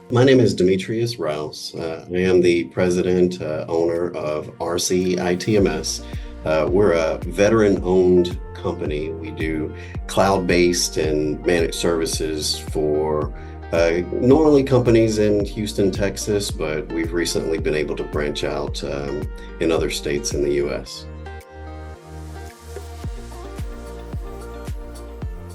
My name is Demetrius Rouse. I am the president, owner of RCITMS. We're a veteran-owned company. We do cloud-based and managed services for normally companies in Houston, Texas, but we've recently been able to branch out in other states in the U.S.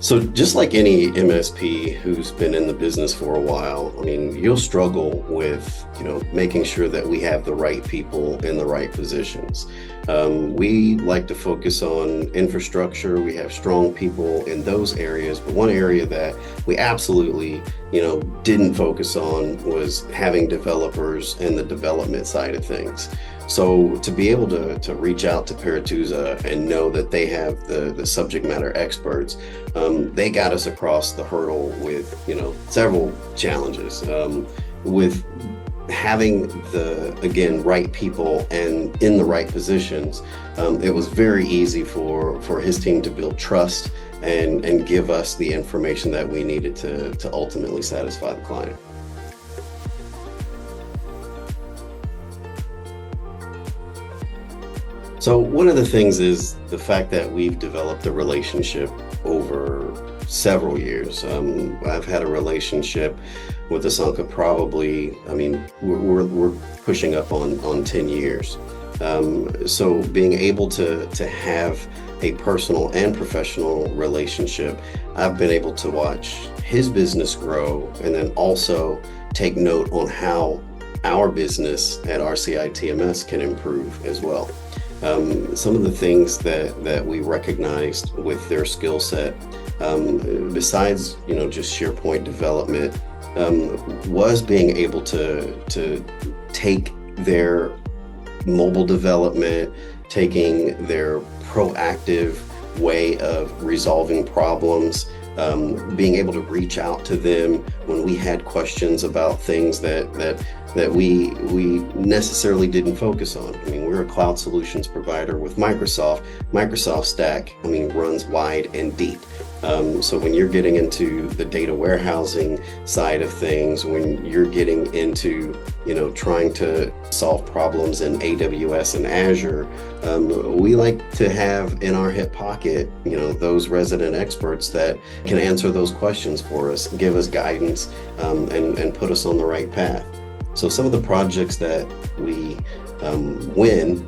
So just like any MSP who's been in the business for a while, I mean, you'll struggle with, making sure that we have the right people in the right positions. We like to focus on infrastructure. We have strong people in those areas, but one area that we absolutely, didn't focus on was having developers and the development side of things. So to be able to reach out to Perituza and know that they have the subject matter experts, they got us across the hurdle with, several challenges. With having again, right people and in the right positions, it was very easy for his team to build trust and give us the information that we needed to ultimately satisfy the client. So one of the things is the fact that we've developed a relationship over several years. I've had a relationship with Asanka probably, we're pushing up on 10 years. So being able to have a personal and professional relationship, I've been able to watch his business grow and then also take note on how our business at RCITMS can improve as well. Some of the things that we recognized with their skill set, besides just SharePoint development, was being able to take their mobile development, taking their proactive way of resolving problems, being able to reach out to them when we had questions about things that we necessarily didn't focus on. We're a cloud solutions provider with Microsoft Stack, runs wide and deep. So when you're getting into the data warehousing side of things, when you're getting into, trying to solve problems in AWS and Azure, we like to have in our hip pocket, those resident experts that can answer those questions for us, give us guidance, and put us on the right path. So some of the projects that we win,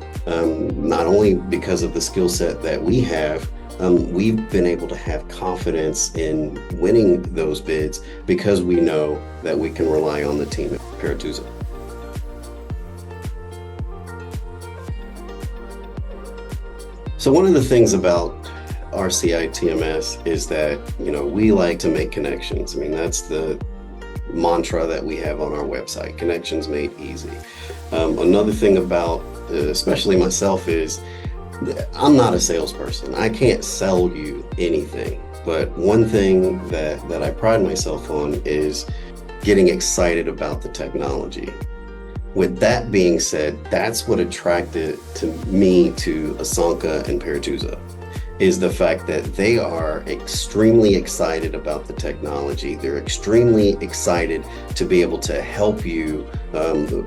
not only because of the skill set that we have, we've been able to have confidence in winning those bids because we know that we can rely on the team at Perituza. So one of the things about RCITMS is that, we like to make connections. That's the mantra that we have on our website, connections made easy. Another thing about, especially myself, is I'm not a salesperson. I can't sell you anything. But one thing that I pride myself on is getting excited about the technology. With that being said, that's what attracted to me to Asanka and Perituza, is the fact that they are extremely excited about the technology. They're extremely excited to be able to help you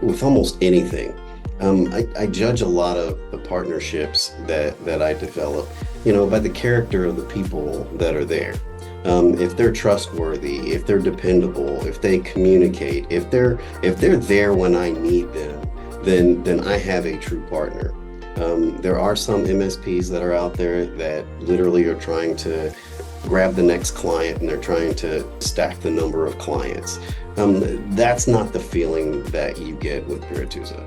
with almost anything. I judge a lot of the partnerships that I develop, by the character of the people that are there. If they're trustworthy, if they're dependable, if they communicate, if they're there when I need them, then I have a true partner. There are some MSPs that are out there that literally are trying to grab the next client and they're trying to stack the number of clients. That's not the feeling that you get with Perituza.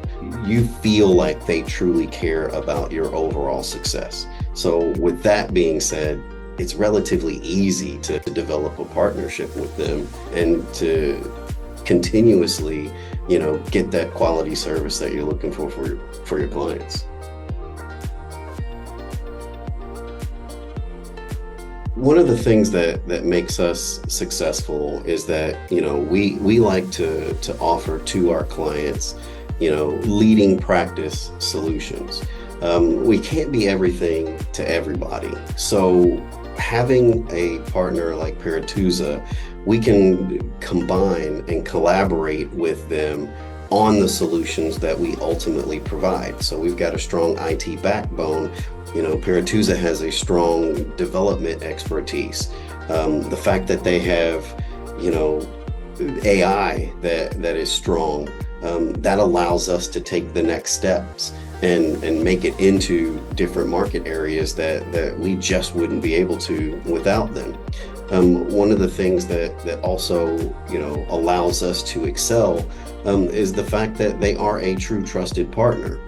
You feel like they truly care about your overall success. So with that being said, it's relatively easy to develop a partnership with them and to continuously, get that quality service that you're looking for your clients. One of the things that makes us successful is that, we like to offer to our clients, leading practice solutions. We can't be everything to everybody. So having a partner like Perituza, we can combine and collaborate with them on the solutions that we ultimately provide. So we've got a strong IT backbone. Perituza has a strong development expertise. The fact that they have, AI that is strong, that allows us to take the next steps and make it into different market areas that we just wouldn't be able to without them. One of the things that also, allows us to excel is the fact that they are a true trusted partner.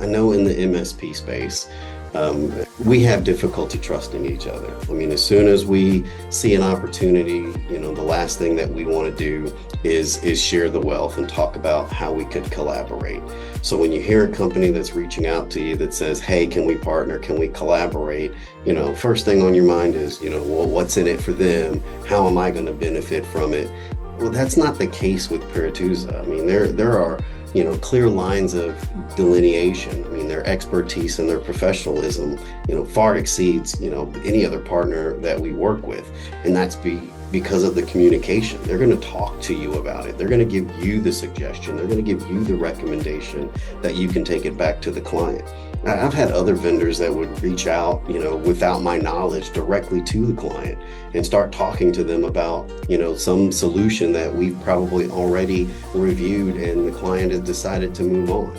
I know in the MSP space, we have difficulty trusting each other. I mean, as soon as we see an opportunity, the last thing that we want to do is share the wealth and talk about how we could collaborate. So when you hear a company that's reaching out to you that says, hey, can we partner? Can we collaborate? First thing on your mind is, well, what's in it for them? How am I going to benefit from it? Well, that's not the case with Perituza. I mean, there are clear lines of delineation. I mean, their expertise and their professionalism, far exceeds, any other partner that we work with. And that's because of the communication. They're going to talk to you about it. They're going to give you the suggestion. They're going to give you the recommendation that you can take it back to the client. I've had other vendors that would reach out, without my knowledge directly to the client and start talking to them about, some solution that we've probably already reviewed and the client has decided to move on.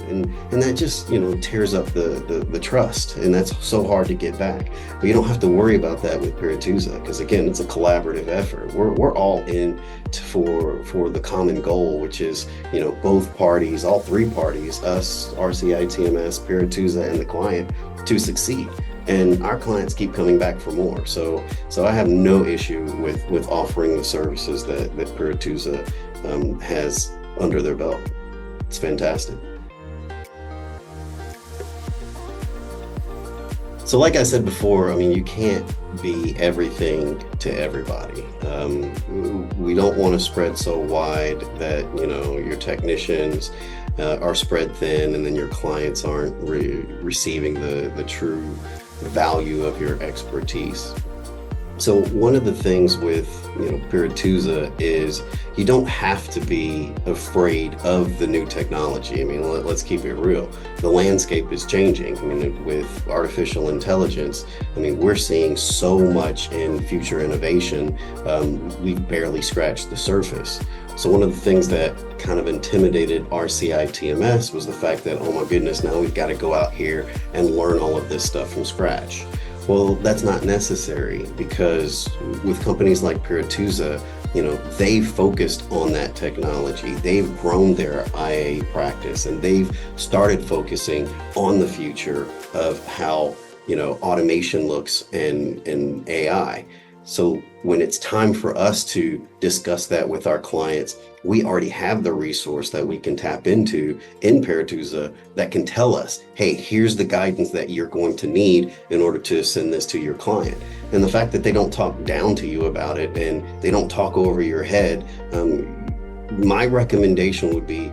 And that just, tears up the trust. And that's so hard to get back. But you don't have to worry about that with Perituza because, again, it's a collaborative effort. We're all in for the common goal, which is, both parties, all three parties, us, RCITMS, Perituza, and the client to succeed. And our clients keep coming back for more. So I have no issue with offering the services that Perituza has under their belt. It's fantastic. So like I said before, I mean, you can't be everything to everybody. We don't want to spread so wide that, your technicians are spread thin and then your clients aren't receiving the true value of your expertise. So one of the things with Perituza is you don't have to be afraid of the new technology. I mean, let's keep it real. The landscape is changing. I mean, with artificial intelligence, I mean, we're seeing so much in future innovation. We've barely scratched the surface. So one of the things that kind of intimidated RCITMS was the fact that, oh my goodness, now we've got to go out here and learn all of this stuff from scratch. Well, that's not necessary because with companies like Perituza, they've focused on that technology. They've grown their IA practice and they've started focusing on the future of how, automation looks and AI. So when it's time for us to discuss that with our clients, we already have the resource that we can tap into in Perituza that can tell us, hey, here's the guidance that you're going to need in order to send this to your client. And the fact that they don't talk down to you about it and they don't talk over your head, my recommendation would be,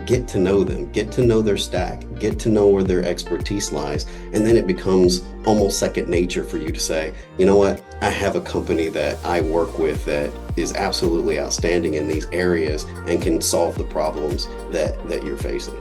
get to know them, get to know their stack, get to know where their expertise lies. And then it becomes almost second nature for you to say, you know what, I have a company that I work with that is absolutely outstanding in these areas and can solve the problems that you're facing.